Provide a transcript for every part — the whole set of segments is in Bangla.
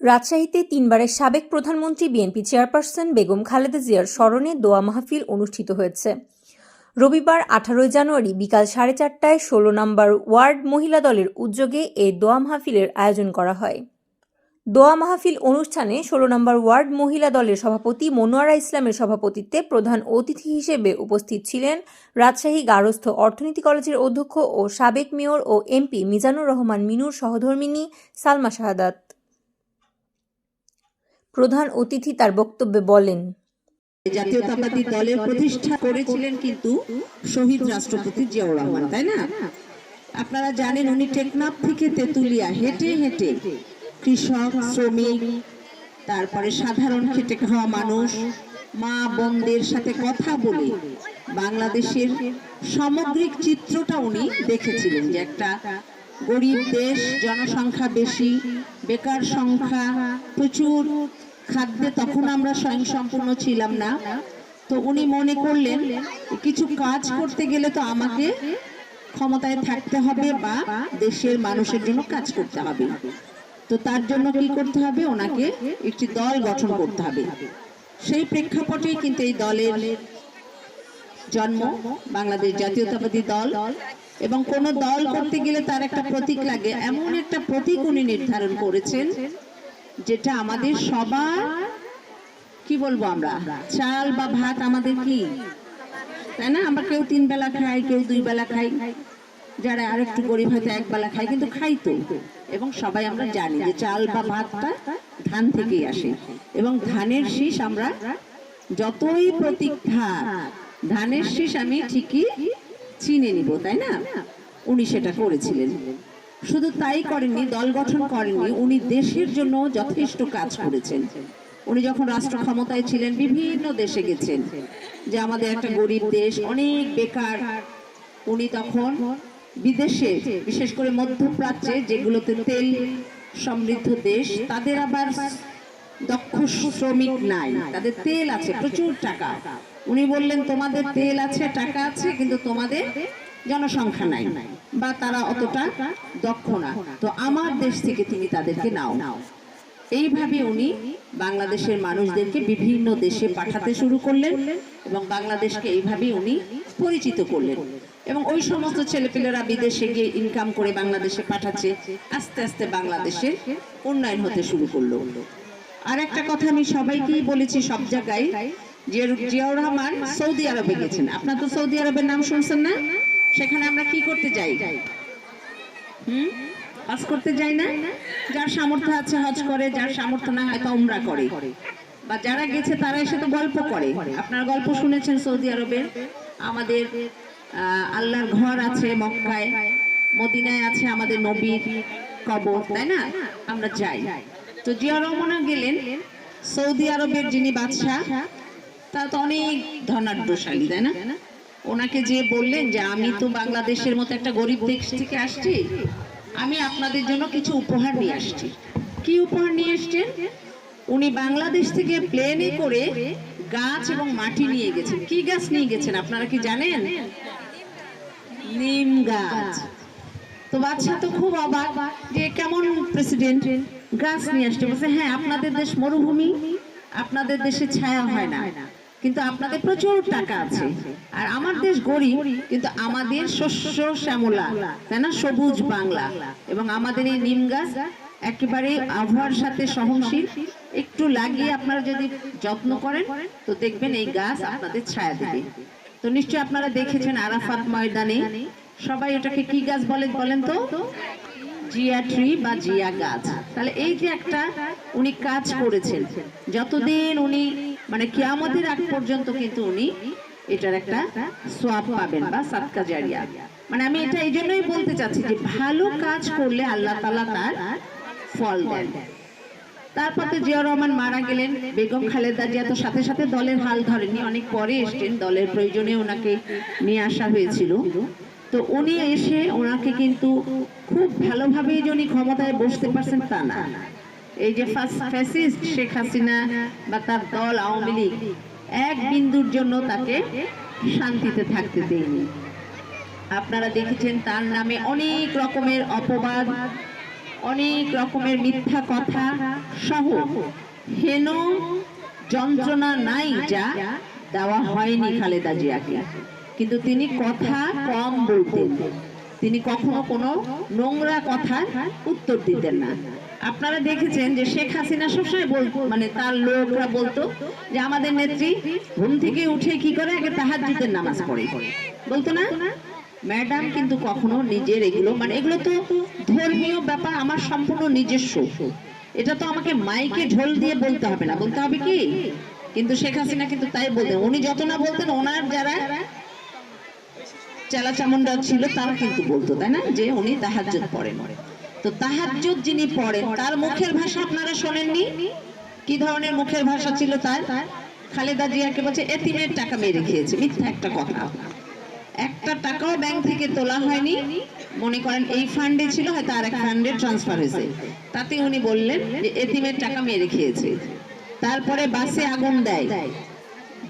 রাজশাহীতে তিনবারের সাবেক প্রধানমন্ত্রী বিএনপি চেয়ারপারসন বেগম খালেদা জিয়ার স্মরণে দোয়া মাহফিল অনুষ্ঠিত হয়েছে। রবিবার 18 জানুয়ারি বিকাল 4:30টায় 16 নম্বর ওয়ার্ড মহিলা দলের উদ্যোগে এ দোয়া মাহফিলের আয়োজন করা হয়। দোয়া মাহফিল অনুষ্ঠানে 16 নম্বর ওয়ার্ড মহিলা দলের সভাপতি মনোয়ারা ইসলামের সভাপতিত্বে প্রধান অতিথি হিসেবে উপস্থিত ছিলেন রাজশাহী গার্হস্থ্য অর্থনীতি কলেজের অধ্যক্ষ ও সাবেক মেয়র ও এমপি মিজানুর রহমান মিনুর সহধর্মিণী সালমা শাহাদাত। প্রধান অতিথি তার বক্তব্যে বলেন, জাতীয়তাবাদী দলের প্রতিষ্ঠা করেছিলেন কিন্তু শহীদ রাষ্ট্রপতি জিয়াউর রহমান, তাই না? আপনারা জানেন উনি টেকনাফ থেকে তেতুলিয়া হেঁটে হেঁটে কৃষক, শ্রমিক, তারপরে সাধারণ খেটে খাওয়া মানুষ, মা বোনদের সাথে কথা বলে বাংলাদেশের সামগ্রিক চিত্রটা উনি দেখেছিলেন যে একটা গরিব দেশ, জনসংখ্যা বেশি, বেকার সংখ্যা প্রচুর, খাদ্যে তখন আমরা স্বয়ংসম্পূর্ণ ছিলাম না। তো উনি মনে করলেন কিছু কাজ করতে গেলে তো আমাকে ক্ষমতায় থাকতে হবে বা দেশের মানুষের জন্য কাজ করতে হবে। তো তার জন্য কি করতে হবে, ওনাকে একটি দল গঠন করতে হবে। সেই প্রেক্ষাপটেই কিন্তু এই দলের জন্ম, বাংলাদেশ জাতীয়তাবাদী দল। এবং কোন দল করতে গেলে তার একটা প্রতীক লাগে, এমন একটা প্রতীক উনি নির্ধারণ করেছেন যেটা আমাদের সবার, কি বলবো, আমরা চাল বা ভাত আমাদের কি, তাই না? আমরা কেউ 3 বেলা খাই, কেউ 2 বেলা খাই, যারা আর একটু গরিব হয়তো 1 বেলা খাই, কিন্তু খাই তো। এবং সবাই আমরা জানি যে চাল বা ভাতটা ধান থেকেই আসে, এবং ধানের শীষ আমরা যতই প্রতীক্ষা, ধানের শীষ আমি ঠিকই চিনে নিব, তাই না? উনি সেটা করেছিলেন। শুধু তাই করেননি, দল গঠন করেননি, উনি দেশের জন্য যথেষ্ট কাজ করেছেন। উনি যখন রাষ্ট্র ক্ষমতায় ছিলেন বিভিন্ন দেশে গেছেন, যে আমাদের একটা গরিব দেশ, অনেক বেকার। উনি তখন বিদেশে, বিশেষ করে মধ্যপ্রাচ্যে যেগুলোতে তেল সমৃদ্ধ দেশ, তাদের আবার দক্ষ শ্রমিক নাই, তাদের তেল আছে, প্রচুর টাকা। উনি বললেন তোমাদের তেল আছে, টাকা আছে, কিন্তু তোমাদের জনসংখ্যা নাই বা তারা অতটা দক্ষ না, তো আমার দেশ থেকে তুমি তাদেরকে নাও। এইভাবে উনি বাংলাদেশের মানুষদেরকে বিভিন্ন দেশে পাঠাতে শুরু করলেন এবং বাংলাদেশকে এইভাবে উনি পরিচিত করলেন। এবং ওই সমস্ত ছেলেপেলেরা বিদেশে গিয়ে ইনকাম করে বাংলাদেশে পাঠাচ্ছে, আস্তে আস্তে বাংলাদেশের উন্নয়ন হতে শুরু করলো। আর একটা কথা আমি সবাইকেই বলেছি সব জায়গায়, যে জিয়াউর রহমান সৌদি আরবে গেছেন। আপনার তো সৌদি আরবের নাম শুনছেন না? সেখানে আমরা কি করতে যাই? হজ করতে যাই না? যার সামর্থ্য আছে হজ করে, যার সামর্থ্য না হয়তো উমরা করে, বা যারা গেছে তারা এসে তো গল্প করে। আপনার গল্প শুনেছেন সৌদি আরবের, আমাদের আল্লাহর ঘর আছে মক্কায়, মদিনায় আছে আমাদের নবীর কবর, তাই না? আমরা যাই। তো জিয়াউর রহমান গেলেন সৌদি আরবের, যিনি বাদশাহ, তা তো অনেক ধনাঢ্যশালী, তাই না? ওনাকে যে বললেন যে আমি তো বাংলাদেশের মতো একটা গরিব দেশ থেকে আসছি, আমি আপনাদের জন্য কিছু উপহার নিয়ে আসছি। কি উপহার নিয়ে আসছেন? উনি বাংলাদেশ থেকে প্লেনে করে গাছ এবং মাটি নিয়ে গেছেন। কি গাছ নিয়ে গেছেন আপনারা কি জানেন? নিম গাছ। তো বাদশা তো খুব অবাক যে কেমন প্রেসিডেন্ট, গাছ নিয়ে আসছে। বলছে হ্যাঁ, আপনাদের দেশ মরুভূমি, আপনাদের দেশে ছায়া হয় না, কিন্তু আপনাদের প্রচুর টাকা আছে। আর আমার দেশ গরিব, কিন্তু আমাদের শস্য শ্যামলা, তাই না, সবুজ বাংলা। এবং আমাদের এই নিম গাছ একেবারে আবহাওয়ার সাথে সহনশীল, একটু লাগিয়ে আপনারা যদি যত্ন করেন তো দেখবেন এই গাছ আপনাদের ছায়া দেবে। তো নিশ্চয়ই আপনারা দেখেছেন আরাফাত ময়দানে সবাই এটাকে কি গাছ বলে বলেন তো? জিয়া ট্রি বা জিয়া গাছ। তাহলে এই যে একটা উনি কাজ করেছেন, যতদিন উনি মানে কিয়ামতের আগ পর্যন্ত কিন্তু উনি এটার একটা সওয়াব পাবেন বা সাদকা জারিয়া। মানে আমি এটা এই জন্যই বলতে চাচ্ছি যে ভালো কাজ করলে আল্লাহ তাআলা তার ফল দেন। তারপর তো জিয়াউর রহমান মারা গেলেন, বেগম খালেদা জিয়া তো সাথে সাথে দলের হাল ধরেননি, অনেক পরে এসেছেন, দলের প্রয়োজনে ওনাকে নিয়ে আসা হয়েছিল। তো উনি এসে ওনাকে কিন্তু খুব ভালোভাবেই যে উনি ক্ষমতায় বসতে পারছেন তা না। এই যে ফ্যাসিস্ট শেখ হাসিনা বা তার দল আওয়ামী লীগ এক বিন্দুর জন্য তাকে শান্তিতে থাকতে দেয়নি। আপনারা দেখেছেন তার নামে অনেক রকমের অপবাদ, অনেক রকমের মিথ্যা কথা সহ হেন যন্ত্রণা নাই যা দেওয়া হয়নি খালেদা জিয়াকে। কিন্তু তিনি কথা কম বলতেন, তিনি কখনো কোনো নোংরা কথার উত্তর দিতেন না। আপনারা দেখেছেন যে শেখ হাসিনা সবসময় মানে তার লোকরা বলতো যে আমাদের নেত্রী ঘুম থেকে উঠে কি করে, আগে তাহাজ্জুদের নামাজ পড়ে, বলতো না? ম্যাডাম কিন্তু কখনো নিজের এগুলো মানে এগুলো তো ধর্মীয় ব্যাপার, আমার সম্পূর্ণ নিজস্ব, এটা তো আমাকে মাইকে ঢোল দিয়ে বলতে হবে না, বলতে হবে কি? কিন্তু শেখ হাসিনা কিন্তু তাই বলতেন। উনি যত না বলতেন, ওনার যারা চেলা চামুন্ডা ছিল তারা কিন্তু বলতো, তাই না, যে উনি তাহাজ্জুদ পড়েন। তো তাহাজ্জুদ যিনি পড়েন তার মুখের ভাষা আপনারা শোনেননি? কি ধরনের মুখের ভাষা ছিল তার? খালেদা জিয়াকে বলছে এতিমের টাকা মেরে খেয়েছে, মিথ্যা একটা কথা। একটা টাকাও ব্যাংক থেকে তোলা হয়নি, মনে করেন এই ফান্ডে ছিল, হয়তো আরেক ফান্ডে ট্রান্সফার হয়েছে, তাতে উনি বললেন যে এতিমের টাকা মেরে খেয়েছে। তারপরে বাসে আগুন দেয়,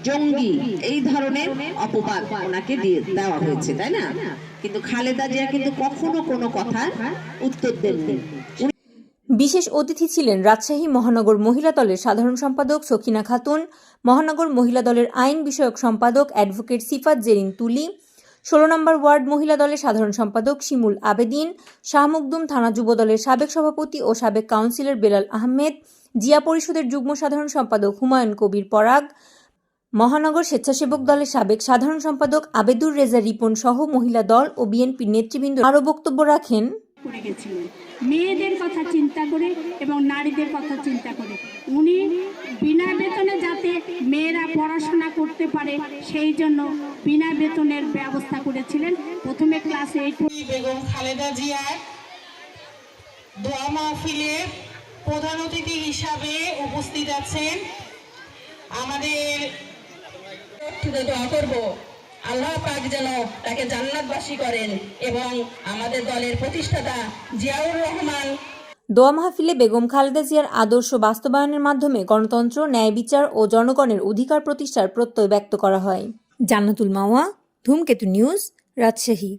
জঙ্গি, এই ধরনের অপবাদ ওনাকে দিয়ে দেওয়া হয়েছে, তাই না? কিন্তু খালেদা জিয়া কিন্তু কখনো কোনো কথার উত্তর দেননি। বিশেষ অতিথি ছিলেন রাজশাহী মহানগর মহিলা দলের সাধারণ সম্পাদক সকিনা খাতুন, মহানগর মহিলা দলের আইন বিষয়ক সম্পাদক অ্যাডভোকেট সিফাত জেরিন তুলি, 16 নম্বর ওয়ার্ড মহিলা দলের সাধারণ সম্পাদক শিমুল আবেদিন, শাহ মুকদুম থানা যুব দলের সাবেক সভাপতি ও সাবেক কাউন্সিলর বেলাল আহমেদ, জিয়া পরিষদের যুগ্ম সাধারণ সম্পাদক হুমায়ুন কবির পরাগ, মহানগর স্বেচ্ছাসেবক দলের সাবেক সাধারণ সম্পাদক আবেদুর রেজা রিপন সহ মহিলা দল ও বিএনপির নেতৃবৃন্দ আরও বক্তব্য রাখেন। করে গেছিলেন মেয়েদের কথা চিন্তা করে এবং নারীদের কথা চিন্তা করে। উনি বিনা বেতনে যাতে মেয়েরা পড়াশোনা করতে পারে সেই জন্য বিনা বেতনের ব্যবস্থা করেছিলেন। প্রথমে ক্লাস 8 বেগম খালেদা জিয়ার দোয়া মাহফিলে প্রধান অতিথি হিসাবে উপস্থিত আছেন। আমাদের দোয়া করব আল্লাহ পাক যেন তাকে জান্নাতবাসী করেন এবং আমাদের দলের প্রতিষ্ঠাতা জিয়াউর রহমান। দোয়া মাহফিলে বেগম খালেদা জিয়ার আদর্শ বাস্তবায়নের মাধ্যমে গণতন্ত্র, ন্যায় বিচার ও জনগণের অধিকার প্রতিষ্ঠার প্রত্যয় ব্যক্ত করা হয়। জান্নাতুল মাওয়া, ধূমকেতু নিউজ, রাজশাহী।